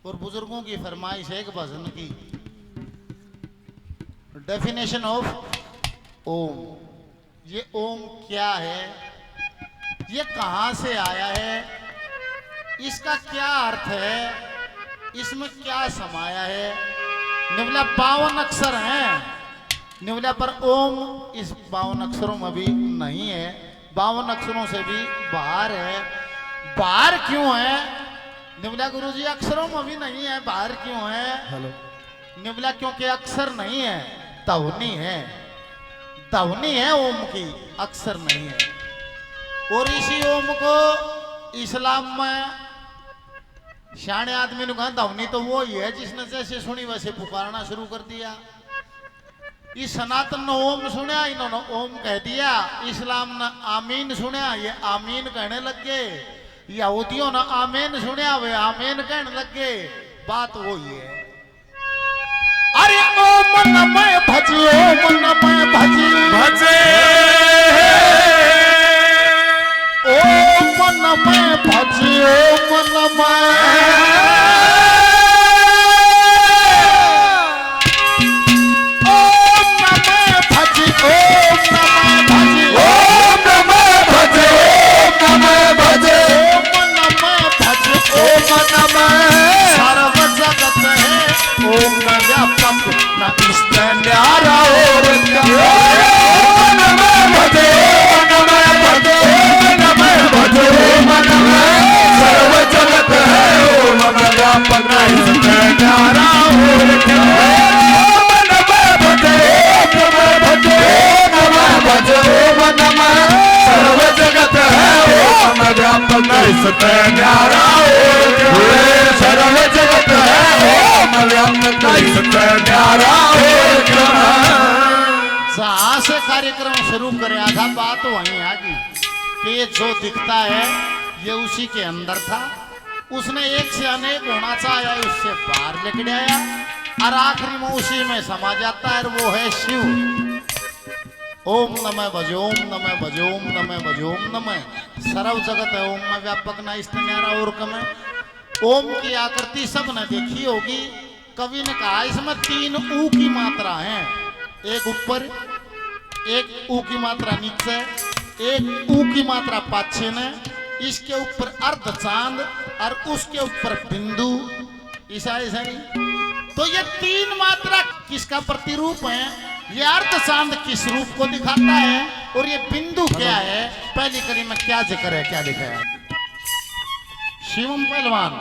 और बुजुर्गों की फरमाइश है एक भजन की। डेफिनेशन ऑफ ओम, ये ओम क्या है, ये कहां से आया है, इसका क्या अर्थ है, इसमें क्या समाया है। निवला 52 अक्षर हैं, निवला पर ओम इस 52 अक्षरों में भी नहीं है, 52 अक्षरों से भी बाहर है। बाहर क्यों है निवला गुरुजी? अक्षरों में भी नहीं है, बाहर क्यों है? हेलो निवला क्योंकि अक्षर नहीं है, ध्वनि है। ध्वनि है ओम की, अक्षर नहीं है। और इसी ओम को इस्लाम में शाणे आदमी ने कहा ध्वनि तो वो ही है जिसने जैसे सुनी वैसे पुकारना शुरू कर दिया। इस सनातन ने ओम सुना, इन्होंने ओम कह दिया। इस्लाम ने आमीन सुना, ये आमीन कहने लग गए। यहूदियों ने आमीन सुना, वे आमीन कहने लग गए। बात वो ही है। अरे ओम नमः भजी, ओम नमः भजी भजे, ओम नमः भजी, ओम नमः जहां से कार्यक्रम शुरू करे आधा बात वहीं आ गई कि ये जो दिखता है ये उसी के अंदर था। उसने एक से अनेक होना चाहा, उससे बाहर निकल आया और आखिरी में उसी में समा जाता है, वो है शिव। ओम नमः भज, ओम नमः भज, ओम नमः भज, ओम नमः। सर्व जगत है ओम में व्यापक, ना इससे न्यारा और कम है। ओम की आकृति सब ने देखी होगी। कवि ने कहा इसमें 3 ऊ की मात्रा है, एक ऊपर, एक ऊ की मात्रा नीचे, एक ऊ की मात्रा पाछे ने, इसके ऊपर अर्ध चांद और उसके ऊपर बिंदु। ईसा ऐसा नहीं तो ये 3 मात्रा किसका प्रतिरूप है? ये अर्ध चांद किस रूप को दिखाता है और ये बिंदु क्या है? पहली कड़ी में क्या जिक्र है, क्या लिखा है? शिवम पहलवान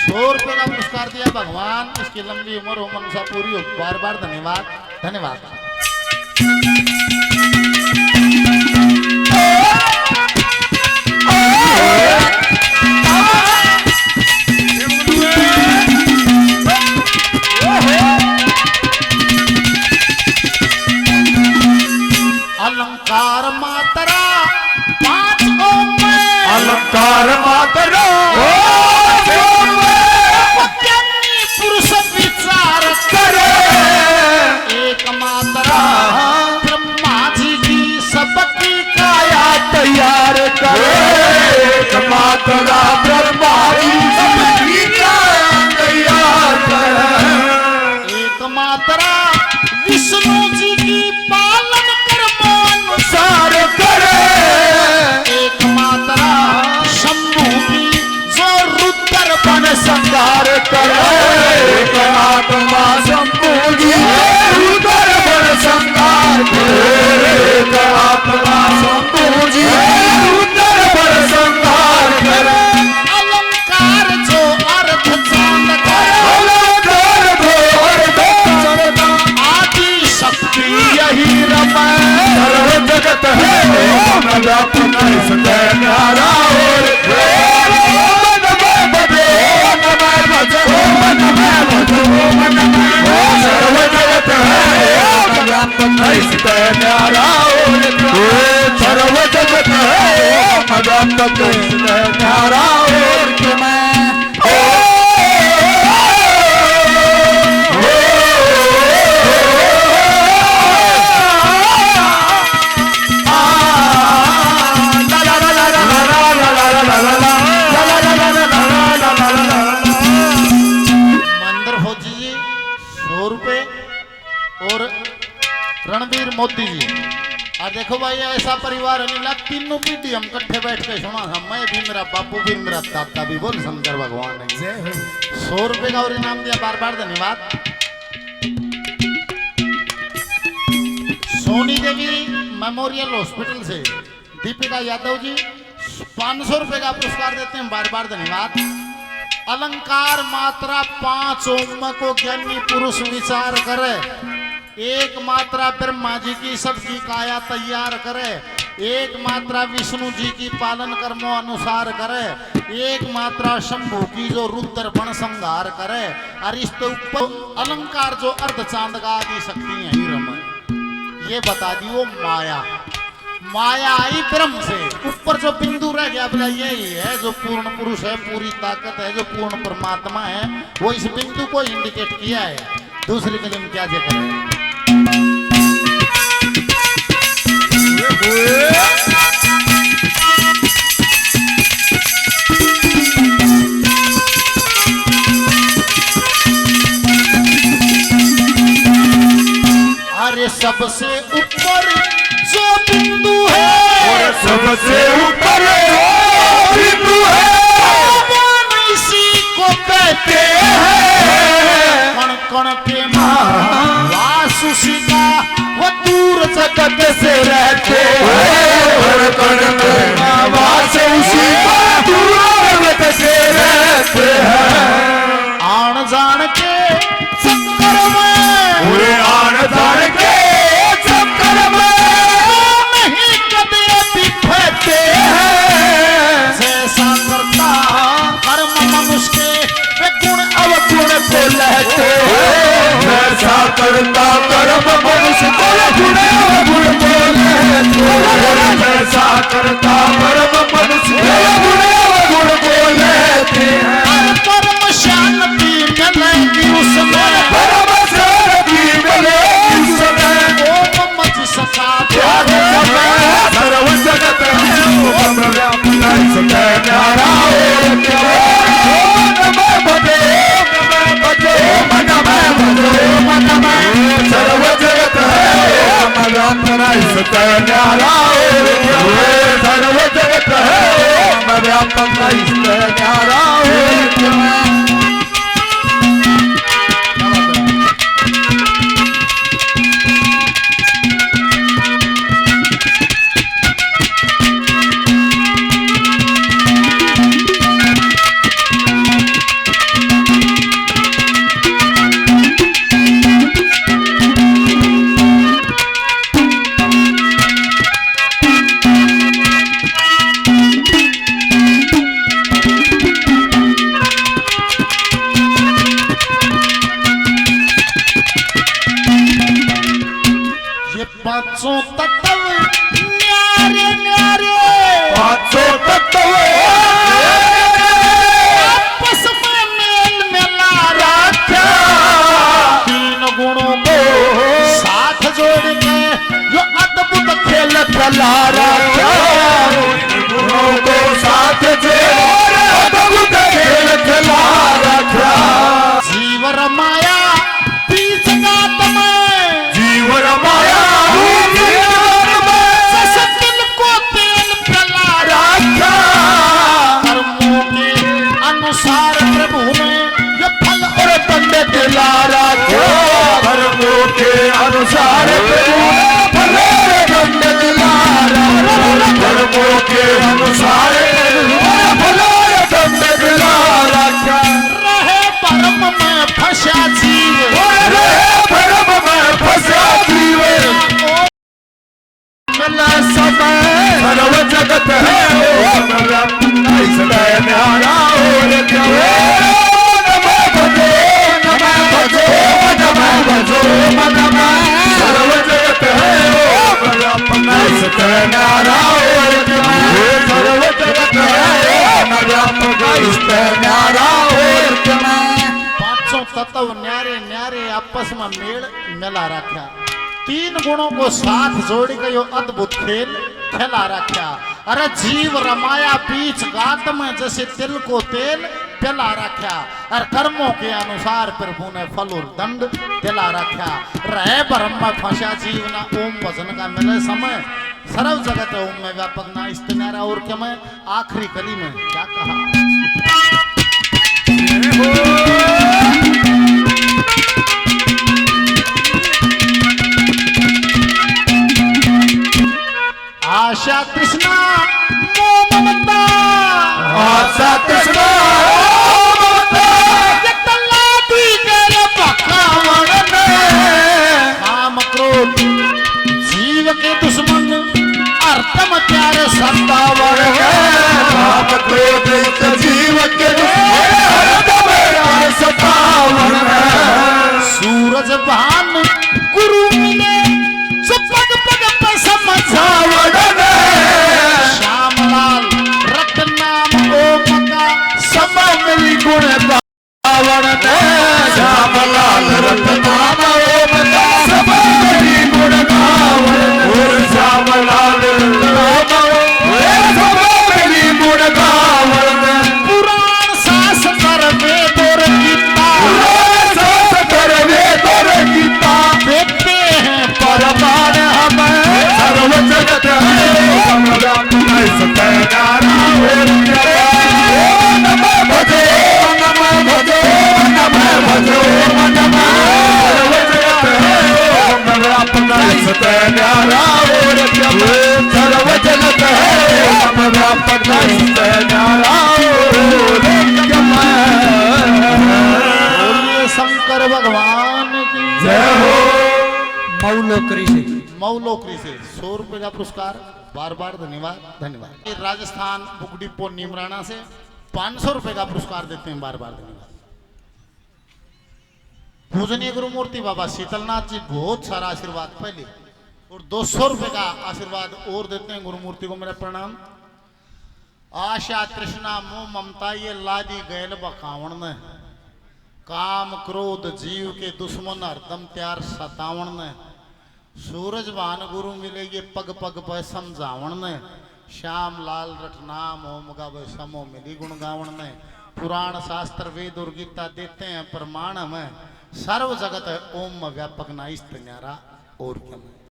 100 रुपए का पुरस्कार दिया भगवान, इसकी लंबी उम्र हो, मनसा पूरी हो। बार बार धन्यवाद, धन्यवाद। अलंकार मात्रा 5 ओम में, अलंकार मात्रा ज्ञानी पुरुष विचार करे, एक मात्रा ब्रह्मा जी की सबकी काया तैयार करे, एक मात्रा ब्रह्मा जी सबकी काया तैयार करे, एक मात्रा विष्णु जी की पालन कर्मानुसार करे, एक मात्रा शंभु की जो रुद्र बन संगार करे, एक आत्मा संपूर्ण रुद्र बन संगार करे, एक आत्मा संपूर्ण रुद्र बन संगार करे, अलंकार जो अर्थ चांद करे, अलंकार दो अर्थ आदि शक्ति यही रमै, सर्व जगत है ओम व्यापक इसके न्यारा और ओम नमः भजे, ओम नमः भजे, ओम नमः भजे। रणबीर मोदी जी। और देखो भाई ऐसा परिवार नहीं मिला, तीनों पीढ़ी हम इकट्ठे बैठ के सुना था, मैं भी मेरा बापू भी मेरा दादा भी, बोल शंकर भगवान ने 100 रुपए का और इनाम दिया, बार बार धन्यवाद। सोनी देवी मेमोरियल हॉस्पिटल से दीपिका यादव जी 500 रुपए का पुरस्कार देते हैं, बार बार धन्यवाद। अलंकार मात्रा 5 ओम को ज्ञानी पुरुष विचार करे, एक मात्रा ब्रह्मा जी की सबकी काया तैयार करे, एक मात्रा विष्णु जी की पालन कर्मों अनुसार करे, एक मात्रा शंभु की जो रुद्र बण संहार करे, और इसके ऊपर अलंकार जो अर्ध चांद का आदि शक्ति यही रम, ये बता दी वो माया। माया आई ब्रह्म से, ऊपर जो बिंदु रह गया बोला यही है जो पूर्ण पुरुष है, पूरी ताकत है, जो पूर्ण परमात्मा है, वो इस बिंदु को इंडिकेट किया है। दूसरी कदम क्या जिक्र है? अरे सबसे ऊपर जो बिंदु है, और सबसे ऊपर बिंदु है, भगवान इसी को कहते हैं। कण कण पे वास उसी का, वो दूर जगत से रहते हैं। कण में वास उसी का, दूर जगत से रहते हैं। आन जान के चक्कर में, पूरे आन जान के चक्कर में नहीं कभी बिफरते हैं। जैसा करता कर्म मनुष्य के, वे गुण अवगुण को लहते हैं। वैसा करता कर्म मनुष्य को गुण अवगुण को लहते हैं। वैसा करता कर्म मनुष्य को गुण अवगुण को लहते हैं। परम शांति मिलेगी उसमें, परम शांति मिलेगी उसमें। ओम मच सका सर्व जगत है ओम व्यापक सदै न्यारा ओम नमः भजे ओम भजे ओम नमः भजे ओम नमः। सर्व जगत है ओम व्यापक सदै न्यारा ओम सर्व जगत है ओम व्यापक सदै न्यारा ओम। पांचों तत्व न्यारे न्यारे, पांचों तत्व आपस में मेल मिला रखा। तीन गुणों को साथ जोड़ के जो अद्भुत खेल खेला रखा। गुणों को साथ जोड़ अद्भुत खेल खेला रखा। जीव रमाया बीच गात में, जीव रमाया दिल को तेल पिला रखा। कर्मों के अनुसार प्रभु ने ये फल और दंड दिला रखा। कर्मों के अनुसार प्रभु ने फल और दंड दिला रखा। कर्मों के अनुसार फल और दंड दिला रखा। रहे परम में फंसा जीव, रहे परम में फंसा जीव। मिला समय सर्व जगत है ओम व्यापक सदै न्यारा ओम नमः भजे नमः भजे नमः भजे नमः। सर्व जगत है ओम व्यापक सदै न्यारा ओम सर्व जगत है ओम व्यापक सदै न्यारा ओम। पांचों तत्व न्यारे न्यारे आपस में मेल मिला रखा। तीन गुणों को साथ जोड़ के यो अद्भुत खेल खेला रखा। अरे जीव रमाया बीच गात में जैसे तिल को तेल पिला रखा। और कर्मों के अनुसार प्रभु ने फल और दंड दिला रखा। रहे भरम में फंसा जीव ना ओम भजन का मिले समय। सर्व जगत ओम में व्यापक ना इस्तेनारा। और क्या मैं आखिरी कली में क्या कहा? आशा कृष्णा मोह ममता, आशा कृष्णा ममता, ये तल्लाटी के पकावन में काम क्रोध जीव के दुश्मन अर्थम प्यारे सत्तावन काम क्रोध जीव के दुश्मन अर्थम प्यारे सत्तावन। सूरज भान गुरु मिले जो पग पग पे समझावन। श्यामलाल रत्नाम ओम का सब मिली गुण गावन। श्यामलाल रत्नाम ओम का सब मिली गुण गावन। और श्यामलाल रत्नाम सब मिली गुण गावन। पुराण शास्त्र वेद और गीता, पुराण शास्त्र वेद और गीता देखते हैं परमान हमें सर्व जगत है समव्याप्त है सत्यारा। नमः भजो नमः भजो नमः भजो नमः सर्व जगत है समव्याप्त है सत्यारा। सर्व जगत है समव्याप्त है सत्यारा। बोलिए शंकर भगवान की जय हो। मौलोकरी से मौलोकरी से 100 रुपए का पुरस्कार। बार बार धन्यवाद धन्यवाद। ये राजस्थान बुक डिपो निमराना से 500 रुपए का पुरस्कार देते हैं। बार बार धन्यवाद। पूजनीय गुरु मूर्ति बाबा शीतलनाथ जी बहुत सारा आशीर्वाद पहले और 200 रुपए का आशीर्वाद और देते हैं। गुरु मूर्ति को मेरा प्रणाम। आशा तृष्णा मोह ममता ये लादी गैल बकावण ने काम क्रोध जीव के दुश्मन हरदम त्यार सतावण ने। सूरज भान गुरु मिले ये पग पग पर समझावण ने। श्याम लाल रटनाम ओम गावे समो मिली गुण गावण ने। पुराण शास्त्र वेद और गीता देते हैं प्रमाण में। सर्व जगत है ओम व्यापक ना इस न्यारा और क्या।